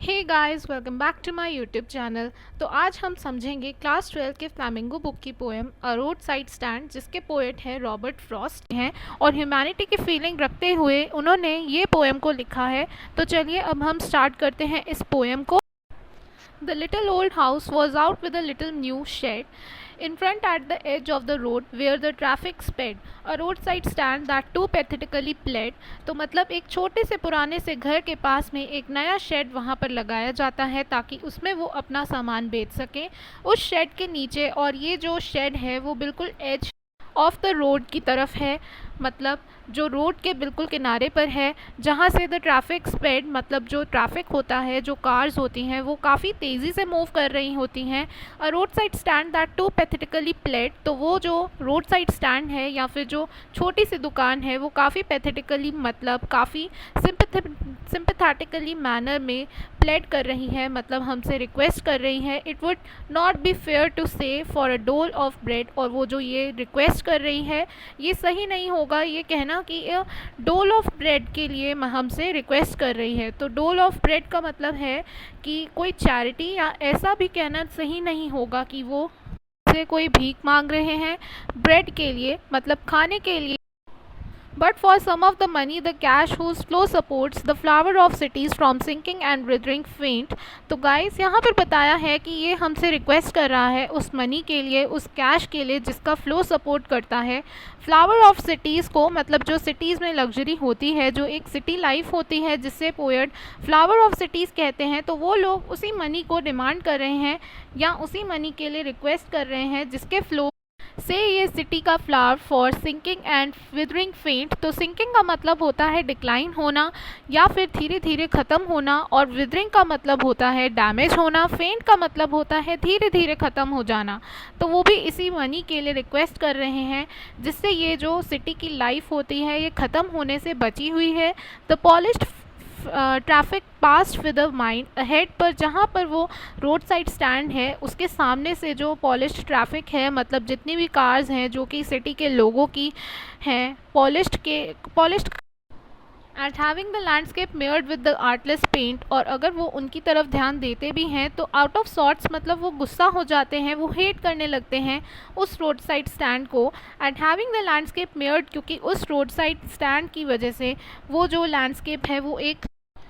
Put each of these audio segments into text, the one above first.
Hey guys, welcome back to my YouTube channel. तो आज हम समझेंगे क्लास 12 के फ्लैमिंगो बुक की poem a road side stand, जिसके पोएट हैं रॉबर्ट फ्रॉस्ट हैं और ह्यूमैनिटी की फीलिंग रखते हुए उन्होंने ये पोएम को लिखा है। तो चलिए अब हम स्टार्ट करते हैं इस पोएम को। The little old house was out with a little new shed in front at the edge of the road where the traffic sped. A roadside stand that too pathetically pled. तो मतलब एक छोटे से पुराने से घर के पास में एक नया शेड वहाँ पर लगाया जाता है ताकि उसमें वो अपना सामान बेच सकें। उस शेड के नीचे, और ये जो शेड है वो बिल्कुल एज ऑफ द रोड की तरफ है, मतलब जो रोड के बिल्कुल किनारे पर है, जहाँ से द ट्रैफिक स्पीड मतलब जो ट्रैफिक होता है, जो कार्स होती हैं वो काफ़ी तेज़ी से मूव कर रही होती हैं। A road side stand that too pathetically played, तो वो जो रोड साइड स्टैंड है या फिर जो छोटी सी दुकान है वो काफ़ी पैथेटिकली मतलब काफ़ी सिंपथेटिकली मैनर में प्लेड कर रही है, मतलब हमसे रिक्वेस्ट कर रही है। It would not be fair to say for a dole of bread, और वो जो ये रिक्वेस्ट कर रही है ये सही नहीं होगा ये कहना कि डोल ऑफ ब्रेड के लिए हमसे रिक्वेस्ट कर रही है। तो डोल ऑफ ब्रेड का मतलब है कि कोई चैरिटी, या ऐसा भी कहना सही नहीं होगा कि वो से कोई भीख मांग रहे हैं ब्रेड के लिए, मतलब खाने के लिए। But for some of the money, the cash whose flow supports the flower of cities from sinking and withering faint. तो गाइस यहाँ पर बताया है कि ये हमसे रिक्वेस्ट कर रहा है उस मनी के लिए, उस कैश के लिए जिसका फ्लो सपोर्ट करता है फ्लावर ऑफ सिटीज़ को, मतलब जो सिटीज़ में लग्जरी होती है, जो एक सिटी लाइफ होती है जिससे पोएट फ्लावर ऑफ सिटीज़ कहते हैं। तो वो लोग उसी मनी को डिमांड कर रहे हैं या उसी मनी के लिए रिक्वेस्ट कर रहे हैं जिसके फ्लो से ये सिटी का flower for sinking and withering faint. तो सिंकिंग का मतलब होता है डिक्लाइन होना या फिर धीरे धीरे ख़त्म होना, और विदरिंग का मतलब होता है डैमेज होना, फेंट का मतलब होता है धीरे धीरे ख़त्म हो जाना। तो वो भी इसी मनी के लिए रिक्वेस्ट कर रहे हैं जिससे ये जो सिटी की लाइफ होती है ये ख़त्म होने से बची हुई है। The polished traffic past with a mind ahead, पर जहाँ पर वो रोड साइड स्टैंड है उसके सामने से जो पॉलिश्ड ट्रैफिक है, मतलब जितनी भी कार्स हैं जो कि सिटी के लोगों की हैं, polished at having the landscape marred with the artless paint, और अगर वो उनकी तरफ ध्यान देते भी हैं तो आउट ऑफ सॉर्ट्स मतलब वो गुस्सा हो जाते हैं, वो हेट करने लगते हैं उस रोड साइड स्टैंड को। एट हैविंग द लैंडस्केप मेयर्ड, क्योंकि उस रोड साइड स्टैंड की वजह से वो जो लैंडस्केप है वो एक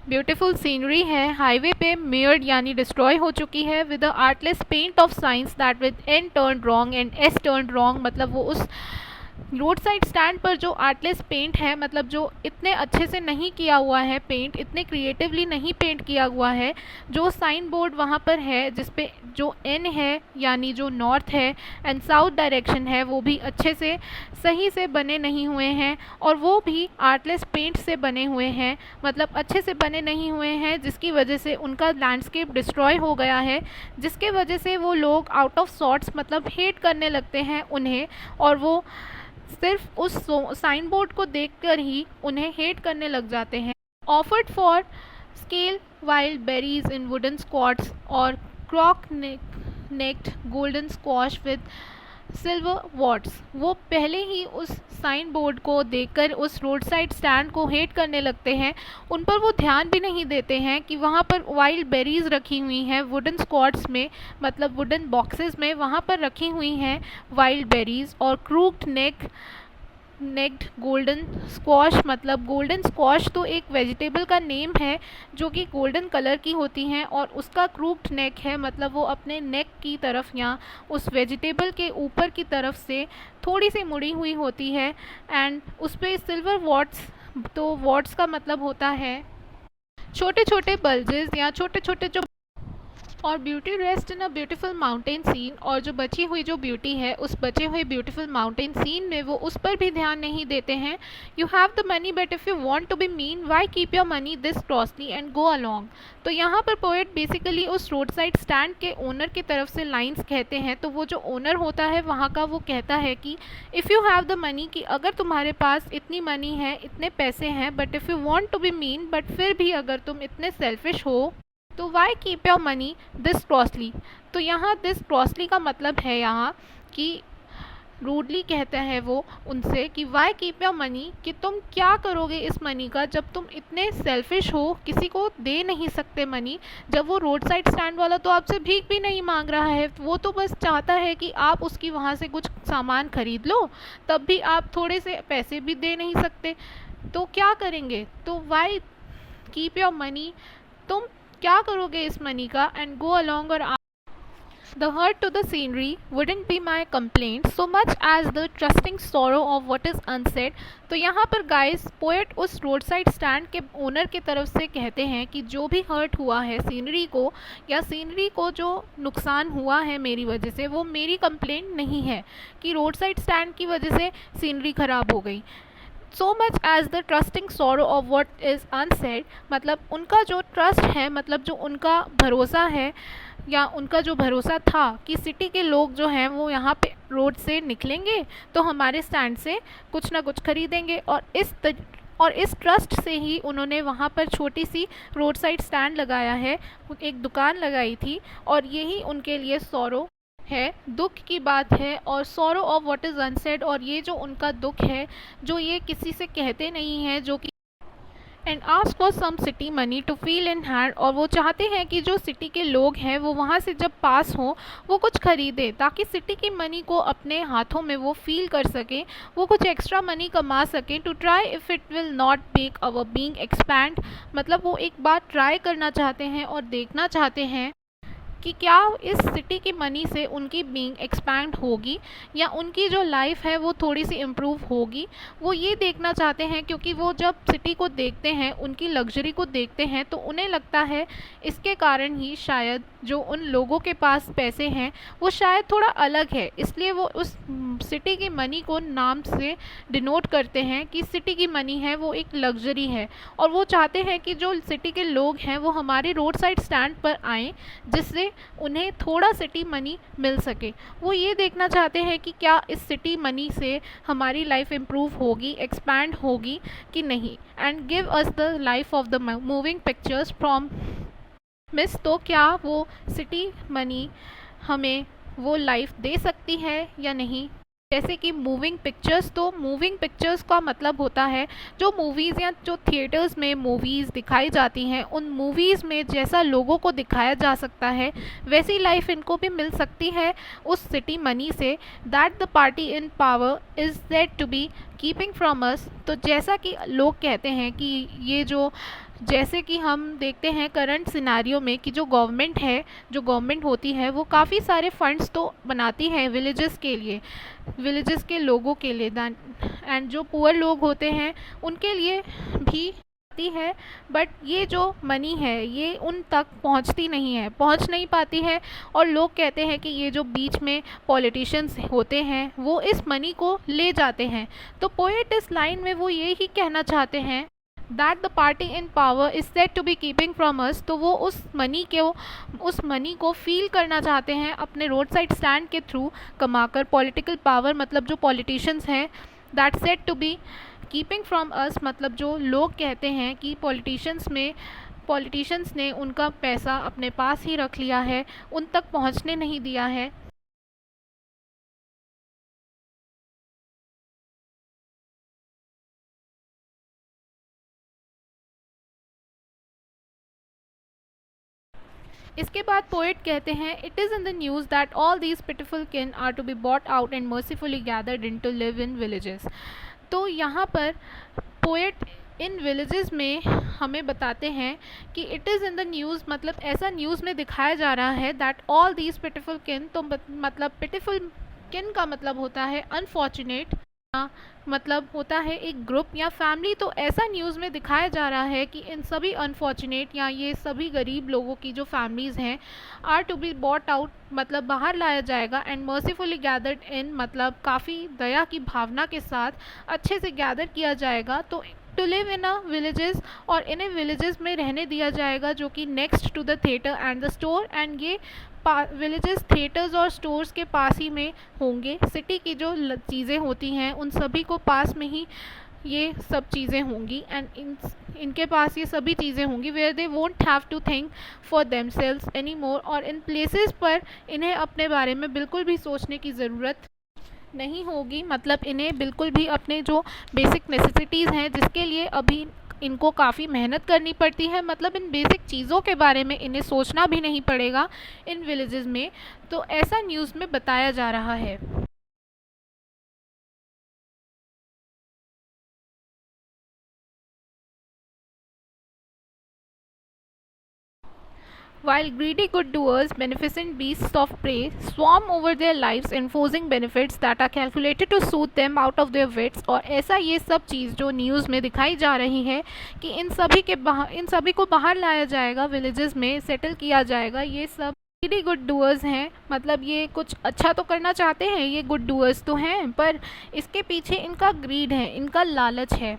ब्यूटीफुल सीनरी है, हाईवे पे मेयर्ड यानी डिस्ट्रॉय हो चुकी है। With the artless paint of signs that with N turn wrong and S turn wrong, मतलब वो उस रोड साइड स्टैंड पर जो आर्टलेस पेंट है, मतलब जो इतने अच्छे से नहीं किया हुआ है पेंट, इतने क्रिएटिवली नहीं पेंट किया हुआ है, जो साइन बोर्ड वहाँ पर है जिसपे जो एन है यानी जो नॉर्थ है एंड साउथ डायरेक्शन है वो भी अच्छे से सही से बने नहीं हुए हैं, और वो भी आर्टलेस पेंट से बने हुए हैं, मतलब अच्छे से बने नहीं हुए हैं, जिसकी वजह से उनका लैंडस्केप डिस्ट्रॉय हो गया है, जिसके वजह से वो लोग आउट ऑफ सॉर्ट्स मतलब हेट करने लगते हैं उन्हें, और वो सिर्फ उस साइन बोर्ड को देखकर ही उन्हें हेट करने लग जाते हैं। Offered for scale wild berries in wooden squads और crook necked golden squash with silver warts, वो पहले ही उस साइन बोर्ड को देखकर उस रोड साइड स्टैंड को हेट करने लगते हैं। उन पर वो ध्यान भी नहीं देते हैं कि वहाँ पर वाइल्ड बेरीज रखी हुई हैं वुडन स्क्वाड्स में, मतलब वुडन बॉक्सेस में वहाँ पर रखी हुई हैं वाइल्ड बेरीज, और क्रूक्ड नेक्ड गोल्डन स्क्वॉश, मतलब गोल्डन स्क्वॉश तो एक वेजिटेबल का नेम है जो कि गोल्डन कलर की होती हैं, और उसका क्रूक्ड नेक है मतलब वो अपने नेक की तरफ या उस वेजिटेबल के ऊपर की तरफ से थोड़ी सी मुड़ी हुई होती है। एंड उस पर सिल्वर वॉट्स, तो वॉट्स का मतलब होता है छोटे छोटे बल्जेस या छोटे छोटे जो, और beauty rest in a beautiful mountain scene, और जो बची हुई जो ब्यूटी है उस बचे हुए ब्यूटीफुल माउंटेन सीन में वो उस पर भी ध्यान नहीं देते हैं। You have the money but if you want to be mean why keep your money this costly and go along. तो यहाँ पर पोएट बेसिकली उस रोड साइड स्टैंड के ओनर की तरफ से लाइंस कहते हैं। तो वो जो ओनर होता है वहाँ का वो कहता है कि if you have the money, कि अगर तुम्हारे पास इतनी मनी है, इतने पैसे हैं, but if you want to be mean, but फिर भी अगर तुम इतने सेल्फिश हो तो why keep your money this costly. तो यहाँ दिस कॉस्टली का मतलब है यहाँ कि रूडली कहता है वो उनसे कि वाई कीप योर मनी, कि तुम क्या करोगे इस मनी का जब तुम इतने सेल्फिश हो, किसी को दे नहीं सकते मनी। जब वो रोड साइड स्टैंड वाला तो आपसे भीख भी नहीं मांग रहा है, वो तो बस चाहता है कि आप उसकी वहाँ से कुछ सामान खरीद लो, तब भी आप थोड़े से पैसे भी दे नहीं सकते, तो क्या करेंगे। तो वाई कीप योर मनी, तुम क्या करोगे इस मनी का, एंड गो अलॉन्ग। और the hurt to the scenery wouldn't be my complaint so much as the trusting sorrow of what is unsaid। तो यहाँ पर गाइस पोएट उस रोड साइड स्टैंड के ओनर की तरफ से कहते हैं कि जो भी हर्ट हुआ है सीनरी को, या सीनरी को जो नुकसान हुआ है मेरी वजह से, वो मेरी कंप्लेंट नहीं है कि रोड साइड स्टैंड की वजह से सीनरी ख़राब हो गई। So much as the trusting sorrow of what is unsaid, मतलब उनका जो ट्रस्ट है, मतलब जो उनका भरोसा है या उनका जो भरोसा था कि सिटी के लोग जो हैं वो यहाँ पे रोड से निकलेंगे तो हमारे स्टैंड से कुछ ना कुछ खरीदेंगे, और इस ट्रस्ट से ही उन्होंने वहाँ पर छोटी सी रोड साइड स्टैंड लगाया है, एक दुकान लगाई थी, और यही उनके लिए सॉरो है, दुख की बात है, और sorrow of what is unsaid, और ये जो उनका दुख है जो ये किसी से कहते नहीं हैं, जो कि and ask for some city money to feel in hand, और वो चाहते हैं कि जो सिटी के लोग हैं वो वहाँ से जब पास हों वो कुछ खरीदें ताकि सिटी की मनी को अपने हाथों में वो फील कर सकें, वो कुछ एक्स्ट्रा मनी कमा सकें। To try if it will not make our being expand, मतलब वो एक बार ट्राई करना चाहते हैं और देखना चाहते हैं कि क्या इस सिटी की मनी से उनकी बीइंग एक्सपैंड होगी या उनकी जो लाइफ है वो थोड़ी सी इम्प्रूव होगी। वो ये देखना चाहते हैं क्योंकि वो जब सिटी को देखते हैं, उनकी लग्जरी को देखते हैं, तो उन्हें लगता है इसके कारण ही शायद जो उन लोगों के पास पैसे हैं वो शायद थोड़ा अलग है, इसलिए वो उस सिटी की मनी को नाम से डिनोट करते हैं कि सिटी की मनी है वो एक लग्जरी है, और वो चाहते हैं कि जो सिटी के लोग हैं वो हमारे रोड साइड स्टैंड पर आएँ जिससे उन्हें थोड़ा सिटी मनी मिल सके। वो ये देखना चाहते हैं कि क्या इस सिटी मनी से हमारी लाइफ इम्प्रूव होगी, एक्सपैंड होगी कि नहीं, and give us the life of the moving pictures from miss, तो क्या वो सिटी मनी हमें वो लाइफ दे सकती है या नहीं। जैसे कि मूविंग पिक्चर्स, तो मूविंग पिक्चर्स का मतलब होता है जो मूवीज़ या जो थिएटर्स में मूवीज़ दिखाई जाती हैं, उन मूवीज़ में जैसा लोगों को दिखाया जा सकता है वैसी लाइफ इनको भी मिल सकती है उस सिटी मनी से। That the party in power is said to be keeping from us, तो जैसा कि लोग कहते हैं कि ये जो, जैसे कि हम देखते हैं करंट सिनारियो में कि जो गवर्नमेंट होती है वो काफ़ी सारे फंड्स तो बनाती है विलेजेस के लिए, विलेजेस के लोगों के लिए, एंड जो पुअर लोग होते हैं उनके लिए भी आती है, बट ये जो मनी है ये उन तक पहुंचती नहीं है, पहुंच नहीं पाती है, और लोग कहते हैं कि ये जो बीच में पॉलिटिशियंस होते हैं वो इस मनी को ले जाते हैं। तो पोएट इस लाइन में वो ये ही कहना चाहते हैं that the party in power is said to be keeping from us, तो वो उस मनी को फील करना चाहते हैं अपने रोड साइड स्टैंड के थ्रू कमाकर, पॉलिटिकल पावर मतलब जो पॉलिटिशियंस हैं, that said to be keeping from us, मतलब जो लोग कहते हैं कि पॉलिटिशियंस ने उनका पैसा अपने पास ही रख लिया है, उन तक पहुंचने नहीं दिया है। इसके बाद पोएट कहते हैं it is in the news that all these pitiful kin are to be bought out and mercifully gathered in to live in villages. तो यहाँ पर पोएट इन विलेजेस में हमें बताते हैं कि it is in the news, मतलब ऐसा न्यूज़ में दिखाया जा रहा है दैट ऑल दीज पिटिफुल किन, तो मतलब पिटिफुल किन का मतलब होता है अनफॉर्चुनेट, मतलब होता है एक ग्रुप या फैमिली। तो ऐसा न्यूज़ में दिखाया जा रहा है कि इन सभी अनफॉर्चुनेट या ये सभी गरीब लोगों की जो फैमिलीज़ हैं are to be bought out, मतलब बाहर लाया जाएगा, एंड मर्सीफुली गैदर्ड इन, मतलब काफ़ी दया की भावना के साथ अच्छे से गैदर किया जाएगा, तो to live in a villages, और इन्हें विलेजेस में रहने दिया जाएगा जो कि next to the theatre and the store, and ये विलेजेस थिएटर्स और स्टोर्स के पास ही में होंगे। सिटी की जो चीज़ें होती हैं उन सभी को पास में ही ये सब चीज़ें होंगी, एंड इनके पास ये सभी चीज़ें होंगी where they won't have to think for themselves any more, और इन प्लेसेस पर इन्हें अपने बारे में बिल्कुल भी सोचने की ज़रूरत नहीं होगी, मतलब इन्हें बिल्कुल भी अपने जो बेसिक नेसेसिटीज़ हैं जिसके लिए अभी इनको काफ़ी मेहनत करनी पड़ती है, मतलब इन बेसिक चीज़ों के बारे में इन्हें सोचना भी नहीं पड़ेगा इन विलेजेस में। तो ऐसा न्यूज़ में बताया जा रहा है। While greedy good doers, beneficent beasts of prey, swarm over their lives enforcing benefits that are calculated to soothe them out of their wits। और ऐसा ये सब चीज़ जो न्यूज़ में दिखाई जा रही है कि इन सभी को बाहर लाया जाएगा, विलेजेस में सेटल किया जाएगा। ये सब ग्रीडी गुड डूअर्स हैं, मतलब ये कुछ अच्छा तो करना चाहते हैं, ये गुड डूअर्स तो हैं, पर इसके पीछे इनका ग्रीड है, इनका लालच है।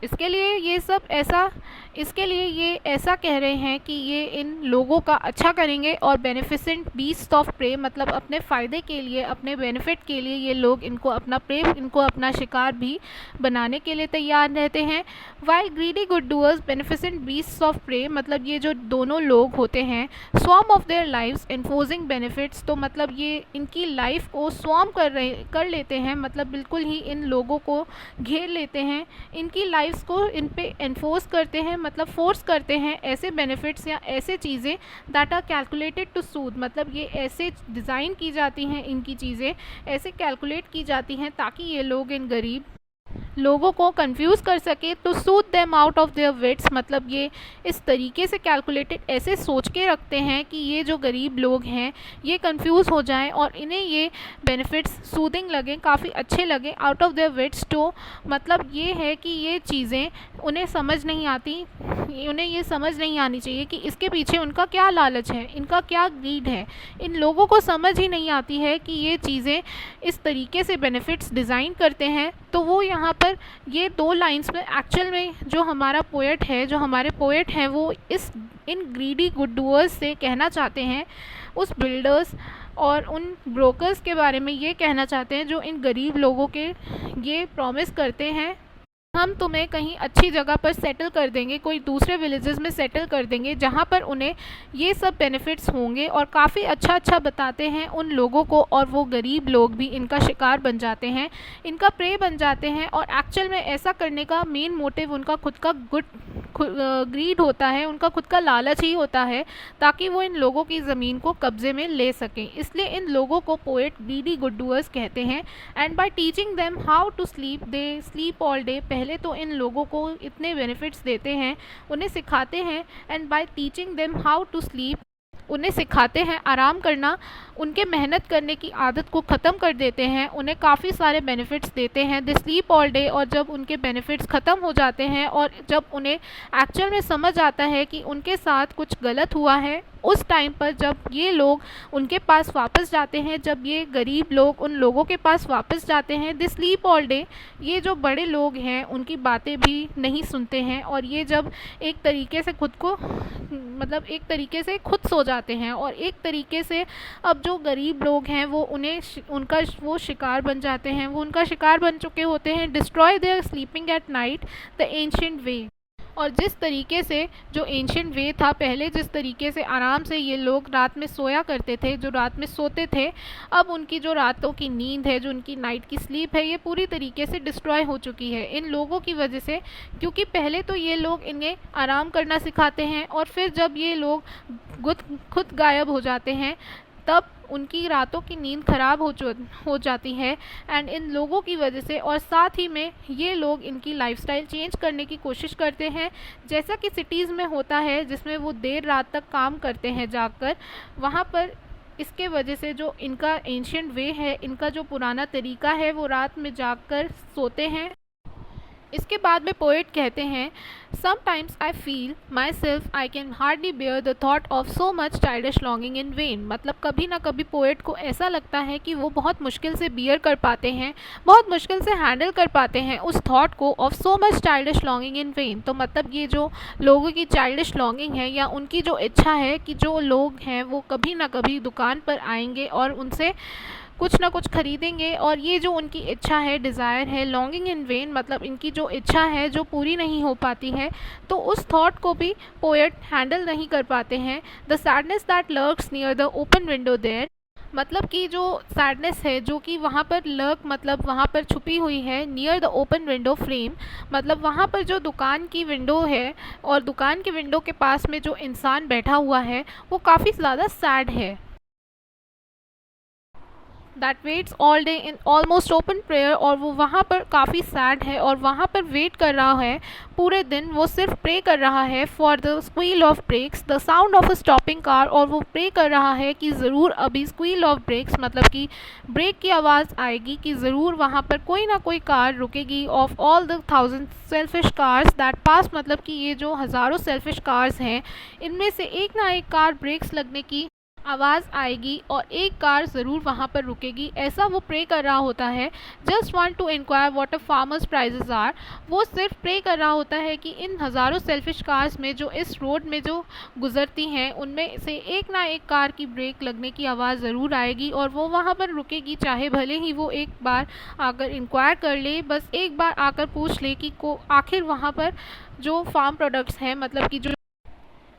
इसके लिए ये सब ऐसा इसके लिए ये ऐसा कह रहे हैं कि ये इन लोगों का अच्छा करेंगे और बेनिफिसेंट बीस्ट ऑफ प्रे, मतलब अपने फ़ायदे के लिए, अपने बेनिफिट के लिए ये लोग इनको अपना प्रे, इनको अपना शिकार भी बनाने के लिए तैयार रहते हैं। While greedy good doers beneficent beast of prey, मतलब ये जो दोनों लोग होते हैं, swarm of their lives enforcing benefits, तो मतलब ये इनकी लाइफ को स्वॉर्म कर लेते हैं, मतलब बिल्कुल ही इन लोगों को घेर लेते हैं, इनकी लाइफ्स को इन पे एनफोर्स करते हैं, मतलब फोर्स करते हैं ऐसे बेनिफिट्स या ऐसे चीज़ें that are calculated to soothe, मतलब ये ऐसे डिज़ाइन की जाती हैं, इनकी चीज़ें ऐसे कैलकुलेट की जाती हैं ताकि ये लोग इन गरीब लोगों को कंफ्यूज कर सके, तो soothe them out of their wits, मतलब ये इस तरीके से कैलकुलेटेड ऐसे सोच के रखते हैं कि ये जो गरीब लोग हैं ये कंफ्यूज हो जाएं और इन्हें ये बेनिफिट्स सूदिंग लगें, काफ़ी अच्छे लगें, आउट ऑफ देयर विट्स। तो मतलब ये है कि ये चीज़ें उन्हें समझ नहीं आती, उन्हें ये समझ नहीं आनी चाहिए कि इसके पीछे उनका क्या लालच है, इनका क्या ग्रीड है। इन लोगों को समझ ही नहीं आती है कि ये चीज़ें इस तरीके से बेनिफिट्स डिज़ाइन करते हैं। तो वो यहाँ पर ये दो लाइंस में एक्चुअल में जो हमारा पोएट है, जो हमारे पोएट हैं, वो इन ग्रीडी गुड डूअर्स से कहना चाहते हैं, उस बिल्डर्स और उन ब्रोकर्स के बारे में ये कहना चाहते हैं जो इन गरीब लोगों के ये प्रॉमिस करते हैं, हम तुम्हें कहीं अच्छी जगह पर सेटल कर देंगे, कोई दूसरे विलेजेस में सेटल कर देंगे जहाँ पर उन्हें ये सब बेनिफिट्स होंगे, और काफ़ी अच्छा अच्छा बताते हैं उन लोगों को, और वो गरीब लोग भी इनका शिकार बन जाते हैं, इनका प्रे बन जाते हैं। और एक्चुअल में ऐसा करने का मेन मोटिव उनका खुद का ग्रीड होता है, उनका खुद का लालच ही होता है, ताकि वो इन लोगों की ज़मीन को कब्जे में ले सकें। इसलिए इन लोगों को पोएट ग्रीडी गुड डूअर्स कहते हैं। And by teaching them how to sleep, they sleep all day, पहले तो इन लोगों को इतने बेनिफिट्स देते हैं, उन्हें सिखाते हैं, and by teaching them how to sleep, उन्हें सिखाते हैं आराम करना, उनके मेहनत करने की आदत को ख़त्म कर देते हैं, उन्हें काफ़ी सारे बेनिफिट्स देते हैं, दे स्लीप ऑल डे। और जब उनके बेनिफिट्स ख़त्म हो जाते हैं और जब उन्हें एक्चुअल में समझ आता है कि उनके साथ कुछ गलत हुआ है, उस टाइम पर जब ये लोग उनके पास वापस जाते हैं, जब ये गरीब लोग उन लोगों के पास वापस जाते हैं, दे स्लीप ऑल डे, ये जो बड़े लोग हैं उनकी बातें भी नहीं सुनते हैं, और ये जब एक तरीके से खुद को, मतलब एक तरीके से खुद सो जाते हैं, और एक तरीके से अब जो गरीब लोग हैं वो उनका वो शिकार बन जाते हैं, वो उनका शिकार बन चुके होते हैं। Destroy their sleeping at night the ancient way, और जिस तरीके से जो एंशिएंट वे था पहले, जिस तरीके से आराम से ये लोग रात में सोया करते थे, जो रात में सोते थे, अब उनकी जो रातों की नींद है, जो उनकी नाइट की स्लीप है, ये पूरी तरीके से डिस्ट्रॉय हो चुकी है इन लोगों की वजह से। क्योंकि पहले तो ये लोग इन्हें आराम करना सिखाते हैं, और फिर जब ये लोग खुद गायब हो जाते हैं तब उनकी रातों की नींद ख़राब हो जाती है, एंड इन लोगों की वजह से। और साथ ही में ये लोग इनकी लाइफस्टाइल चेंज करने की कोशिश करते हैं, जैसा कि सिटीज़ में होता है, जिसमें वो देर रात तक काम करते हैं जागकर, वहाँ पर इसके वजह से जो इनका एंशिएंट वे है, इनका जो पुराना तरीका है, वो रात में जागकर सोते हैं। इसके बाद में पोएट कहते हैं, sometimes I feel myself I can hardly bear the thought of so much childish longing in vain, मतलब कभी ना कभी पोएट को ऐसा लगता है कि वो बहुत मुश्किल से बियर कर पाते हैं, बहुत मुश्किल से हैंडल कर पाते हैं उस थॉट को, of so much childish longing in when. तो मतलब ये जो लोगों की चाइल्डिश लॉन्गिंग है, या उनकी जो इच्छा है कि जो लोग हैं वो कभी ना कभी दुकान पर आएंगे और उनसे कुछ ना कुछ खरीदेंगे, और ये जो उनकी इच्छा है, डिज़ायर है, लॉन्गिंग इन वेन, मतलब इनकी जो इच्छा है जो पूरी नहीं हो पाती है, तो उस थॉट को भी पोएट हैंडल नहीं कर पाते हैं। The sadness that lurks near the open window there, मतलब कि जो सैडनेस है जो कि वहाँ पर लर्क मतलब वहाँ पर छुपी हुई है near the open window frame, मतलब वहाँ पर जो दुकान की विंडो है और दुकान की विंडो के पास में जो इंसान बैठा हुआ है वो काफ़ी ज़्यादा सैड है। That waits all day in almost open prayer, और वो वहाँ पर काफ़ी सैड है और वहाँ पर वेट कर रहा है पूरे दिन। वो सिर्फ प्रे कर रहा है for the squeal of brakes, the sound of a stopping car, और वो प्रे कर रहा है कि ज़रूर अभी स्क्वील ऑफ ब्रेक्स मतलब कि ब्रेक की आवाज़ आएगी, कि ज़रूर वहाँ पर कोई ना कोई कार रुकेगी। Of all the thousand selfish cars that pass, मतलब कि ये जो हज़ारों सेल्फिश कार्स हैं इनमें से एक ना एक कार ब्रेक्स लगने की आवाज़ आएगी और एक कार ज़रूर वहाँ पर रुकेगी, ऐसा वो प्रे कर रहा होता है। Just want to inquire what a farmers prices are, वो सिर्फ प्रे कर रहा होता है कि इन हज़ारों सेल्फिश कार्स में जो इस रोड में जो गुजरती हैं उनमें से एक ना एक कार की ब्रेक लगने की आवाज़ ज़रूर आएगी और वो वहाँ पर रुकेगी, चाहे भले ही वो एक बार आकर इंक्वायर कर ले, बस एक बार आकर पूछ ले कि को आखिर वहाँ पर जो फार्म प्रोडक्ट्स हैं मतलब कि जो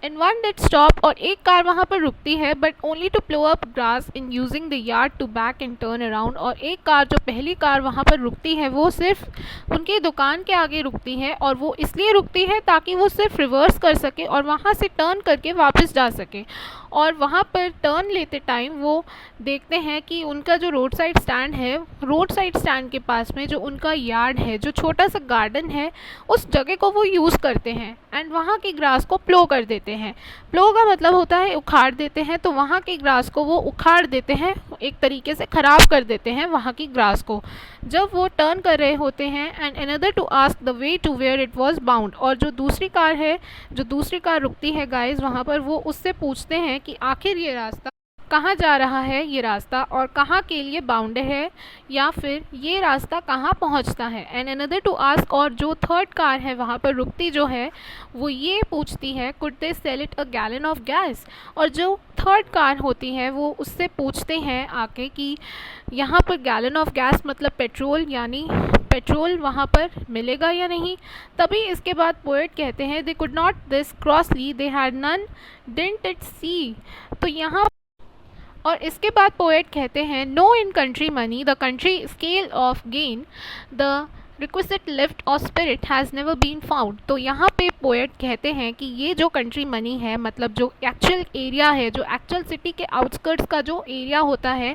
एंड वन डेट स्टॉप, और एक कार वहाँ पर रुकती है but only to plough up grass in using the yard to back and turn around, और एक कार जो पहली कार वहाँ पर रुकती है वो सिर्फ उनकी दुकान के आगे रुकती है, और वो इसलिए रुकती है ताकि वो सिर्फ रिवर्स कर सके और वहाँ से टर्न करके वापस जा सके। और वहाँ पर टर्न लेते टाइम वो देखते हैं कि उनका जो रोड साइड स्टैंड है, रोड साइड स्टैंड के पास में जो उनका यार्ड है, जो छोटा सा गार्डन है, उस जगह को वो यूज़ करते हैं एंड वहाँ की ग्रास को प्लो कर देते हैं। प्लो का मतलब होता है उखाड़ देते हैं, तो वहाँ की ग्रास को वो उखाड़ देते हैं, एक तरीके से ख़राब कर देते हैं वहाँ की ग्रास को जब वो टर्न कर रहे होते हैं। And another to ask the way to where it was bound, और जो दूसरी कार है, जो दूसरी कार रुकती है गाइस वहाँ पर, वो उससे पूछते हैं कि आखिर ये रास्ता कहाँ जा रहा है, ये रास्ता और कहाँ के लिए बाउंड है, या फिर ये रास्ता कहाँ पहुँचता है। एंड अनदर टू आस्क, और जो थर्ड कार है वहाँ पर रुकती जो है वो ये पूछती है could they sell it a gallon of gas, और जो थर्ड कार होती है वो उससे पूछते हैं आके कि यहाँ पर गैलन ऑफ गैस मतलब पेट्रोल, यानी पेट्रोल वहाँ पर मिलेगा या नहीं। तभी इसके बाद पोएट कहते हैं they could not this crossly they had none didn't it see, तो यहाँ और इसके बाद पोएट कहते हैं no in country money the country scale of gain the requisite lift और spirit has never been found. तो यहाँ पे पोएट कहते हैं कि ये जो कंट्री मनी है मतलब जो एक्चुअल एरिया है, जो एक्चुअल सिटी के आउटस्कर्ट्स का जो एरिया होता है,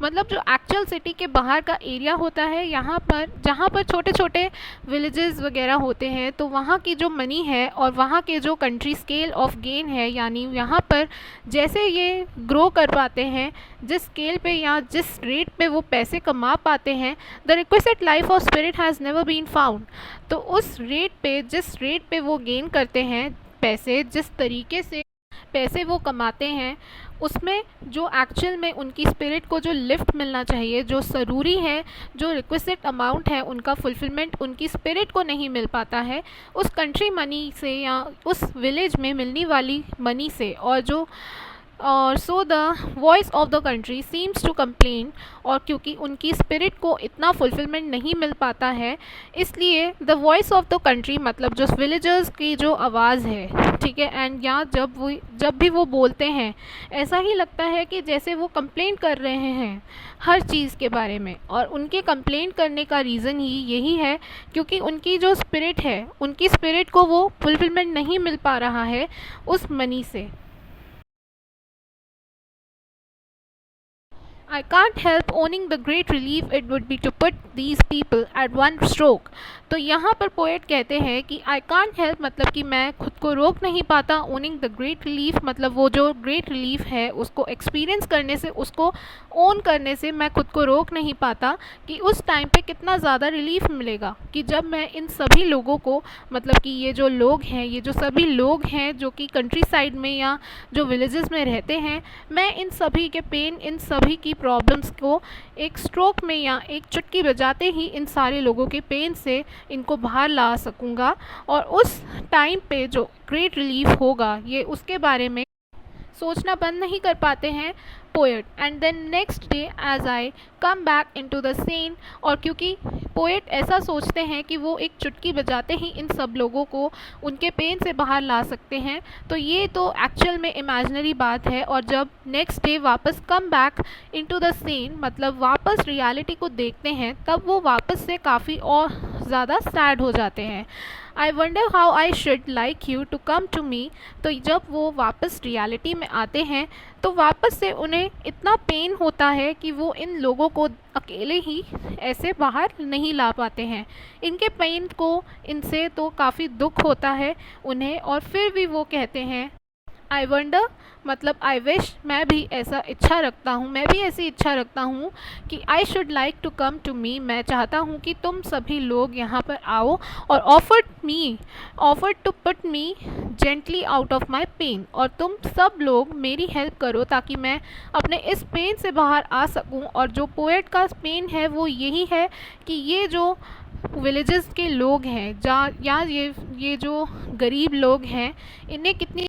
मतलब जो एक्चुअल सिटी के बाहर का एरिया होता है, यहाँ पर जहाँ पर छोटे छोटे विलेजेस वगैरह होते हैं, तो वहाँ की जो मनी है और वहाँ के जो कंट्री स्केल ऑफ गेन है, यानी यहाँ पर जैसे ये ग्रो कर पाते हैं, जिस स्केल पे या जिस रेट पे वो पैसे कमा पाते हैं, the requisite life of spirit has never been found. तो उस रेट पे, जिस रेट पे वो गेन करते हैं पैसे, जिस तरीके से पैसे वो कमाते हैं, उसमें जो एक्चुअल में उनकी स्पिरिट को जो लिफ्ट मिलना चाहिए, जो ज़रूरी है, जो रिक्विजिट अमाउंट है उनका फुलफिलमेंट उनकी स्पिरिट को नहीं मिल पाता है उस कंट्री मनी से या उस विलेज में मिलने वाली मनी से। और so the voice of the country seems to complain, और क्योंकि उनकी स्पिरिट को इतना फुलफिलमेंट नहीं मिल पाता है, इसलिए the voice of the country मतलब जो विलेजर्स की जो आवाज़ है, ठीक है, एंड यहाँ जब भी वो बोलते हैं ऐसा ही लगता है कि जैसे वो कंप्लेन कर रहे हैं हर चीज़ के बारे में। और उनके कंप्लेन करने का रीज़न ही यही है क्योंकि उनकी जो स्पिरिट है, उनकी स्पिरिट को वो फुलफिलमेंट नहीं मिल पा रहा है उस मनी से। I can't help owning the great relief it would be to put these people at one stroke। तो यहाँ पर पोएट कहते हैं कि I can't help मतलब कि मैं खुद को रोक नहीं पाता, owning the great relief मतलब वो जो great relief है उसको एक्सपीरियंस करने से, उसको ओन करने से मैं खुद को रोक नहीं पाता कि उस टाइम पे कितना ज़्यादा रिलीफ मिलेगा कि जब मैं इन सभी लोगों को, मतलब कि ये जो लोग हैं, ये जो सभी लोग हैं जो कि कंट्री साइड में या जो विलेजेस में रहते हैं, मैं इन सभी के पेन, इन सभी की प्रॉब्लम्स को एक स्ट्रोक में या एक चुटकी बजाते ही इन सारे लोगों के पेन से इनको बाहर ला सकूँगा। और उस टाइम पे जो ग्रेट रिलीफ होगा ये उसके बारे में सोचना बंद नहीं कर पाते हैं poet. And then next day as I come back into the scene, और क्योंकि पोएट ऐसा सोचते हैं कि वो एक चुटकी बजाते ही इन सब लोगों को उनके पेन से बाहर ला सकते हैं, तो ये तो एक्चुअल में इमेजिनरी बात है। और जब नेक्स्ट डे वापस come back into the scene मतलब वापस रियलिटी को देखते हैं, तब वो वापस से काफ़ी और ज़्यादा सैड हो जाते हैं। I wonder how I should like you to come to me. तो जब वो वापस रियलिटी में आते हैं तो वापस से उन्हें इतना पेन होता है कि वो इन लोगों को अकेले ही ऐसे बाहर नहीं ला पाते हैं। इनके पेन को इनसे तो काफ़ी दुख होता है उन्हें, और फिर भी वो कहते हैं आई वंडर मतलब आई विश, मैं भी ऐसा इच्छा रखता हूँ, मैं भी ऐसी इच्छा रखता हूँ कि I should like to come to me, मैं चाहता हूँ कि तुम सभी लोग यहाँ पर आओ और offered to put me gently out of my pain, और तुम सब लोग मेरी हेल्प करो ताकि मैं अपने इस पेन से बाहर आ सकूँ। और जो पोएट का पेन है वो यही है कि ये जो विलेजेस के लोग हैं या ये जो गरीब लोग हैं, इन्हें कितनी